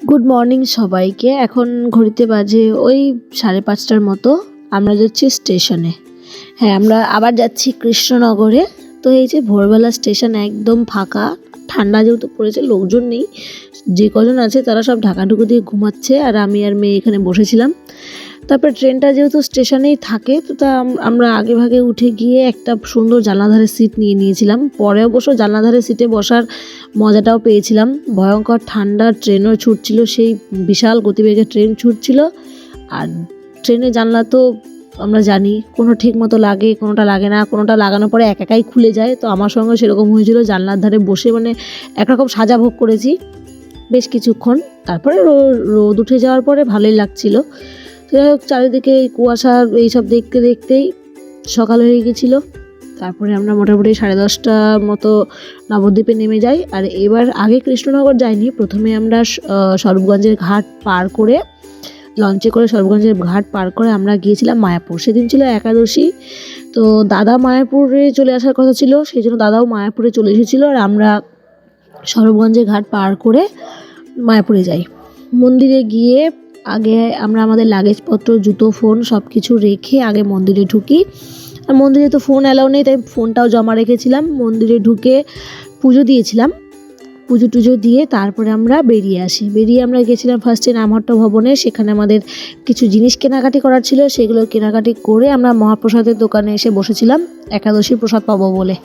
Good morning সবাইকে। এখন ঘড়িতে বাজে ওই 5:30টার মতো। আমরা যাচ্ছি স্টেশনে। হ্যাঁ, আমরা আবার যাচ্ছি কৃষ্ণনগরে। তো এই যে ভোরবেলা স্টেশন একদম ফাঁকা, ঠান্ডা যেহেতু পড়েছে, লোকজন নেই। যে কজন আছে তারা সব ঢাকাঢুকু দিয়ে ঘুমাচ্ছে, আর আমি আর মেয়ে এখানে বসেছিলাম। তারপর ট্রেনটা যেহেতু স্টেশনেই থাকে, তো আমরা আগে ভাগে উঠে গিয়ে একটা সুন্দর জানলাধারের সিট নিয়ে নিয়েছিলাম। পরে অবশ্য জানলাধারের সিটে বসার মজাটাও পেয়েছিলাম। ভয়ঙ্কর ঠান্ডা, ট্রেনও ছুটছিল, সেই বিশাল গতিবেগে ট্রেন ছুটছিল। আর ট্রেনের জানলা তো আমরা জানি কোনো ঠিক মতো লাগে, কোনোটা লাগে না, কোনোটা লাগানোর পরে একাই খুলে যায়। তো আমার সঙ্গে সেরকম হয়েছিল, জানলার ধারে বসে মানে একরকম সাজা ভোগ করেছি বেশ কিছুক্ষণ। তারপরে রোদ উঠে যাওয়ার পরে ভালোই লাগছিল। যাই হোক, চারিদিকে এই কুয়াশা এইসব দেখতে দেখতেই সকাল হয়ে গেছিলো। তারপরে আমরা মোটামুটি 10:30টার মতো নবদ্বীপে নেমে যাই। আর এবার আগে কৃষ্ণনগর যাইনি, প্রথমে আমরা স্বরূপগঞ্জের ঘাট পার করে, লঞ্চে করে স্বরূপগঞ্জের ঘাট পার করে আমরা গিয়েছিলাম মায়াপুর। সেদিন ছিল একাদশী। তো দাদা মায়াপুরে চলে আসার কথা ছিল, সেই জন্য দাদাও মায়াপুরে চলে এসেছিলো। আর আমরা স্বরূপগঞ্জের ঘাট পার করে মায়াপুরে যাই। মন্দিরে গিয়ে আগে আমরা আমাদের লাগেজপত্র, জুতো, ফোন সব কিছু রেখে আগে মন্দিরে ঢুকি। আর মন্দিরে তো ফোন অ্যালাউ নেই, তাই ফোনটাও জমা রেখেছিলাম। মন্দিরে ঢুকে পুজো দিয়েছিলাম, পুজো টুজো দিয়ে তারপরে আমরা বেরিয়ে আমরা গেছিলাম ফার্স্টে নামহট্ট ভবনে। সেখানে আমাদের কিছু জিনিস কেনাকাটি করার ছিল, সেগুলো কেনাকাটি করে আমরা মহাপ্রসাদের দোকানে এসে বসেছিলাম একাদশীর প্রসাদ পাবো বলে।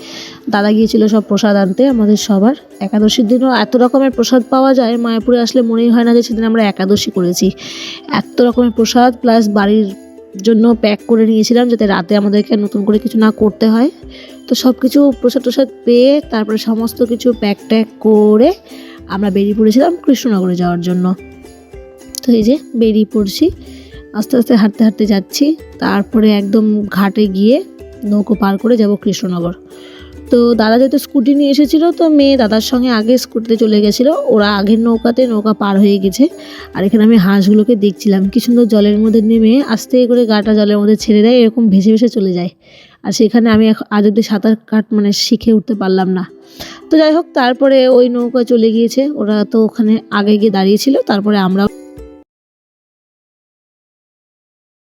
দাদা গিয়েছিল সব প্রসাদ আনতে আমাদের সবার। একাদশীর দিনও এত রকমের প্রসাদ পাওয়া যায়, মায়াপুরে আসলে মনেই হয় না যে সেদিন আমরা একাদশী করেছি। এত রকমের প্রসাদ, প্লাস বাড়ির জন্য প্যাক করে নিয়েছিলাম যাতে রাতে আমাদেরকে নতুন করে কিছু না করতে হয়। তো সব কিছু প্রসাদ পেয়ে তারপরে সমস্ত কিছু প্যাক করে আমরা বেরিয়ে পড়েছিলাম কৃষ্ণনগরে যাওয়ার জন্য। তো এই যে বেরিয়ে পড়ছি, আস্তে আস্তে হাঁটতে হাঁটতে যাচ্ছি। তারপরে একদম ঘাটে গিয়ে নৌকো পার করে যাব কৃষ্ণনগর। তো দাদা যেহেতু স্কুটি নিয়ে এসেছিলো, তো মেয়ে দাদার সঙ্গে আগে স্কুটিতে চলে গেছিলো, ওরা আগের নৌকা পার হয়ে গেছে। আর এখানে আমি হাঁসগুলোকে দেখছিলাম কি সুন্দর জলের মধ্যে নেমে আস্তে করে গাটা জলের মধ্যে ছেড়ে দেয়, এরকম ভেসে ভেসে চলে যায়। আর সেখানে আমি আজ অব্দি সাঁতার শিখে উঠতে পারলাম না। তো যাই হোক, তারপরে ওই নৌকা চলে গিয়েছে, ওরা তো ওখানে আগে গিয়ে দাঁড়িয়েছিল। তারপরে আমরা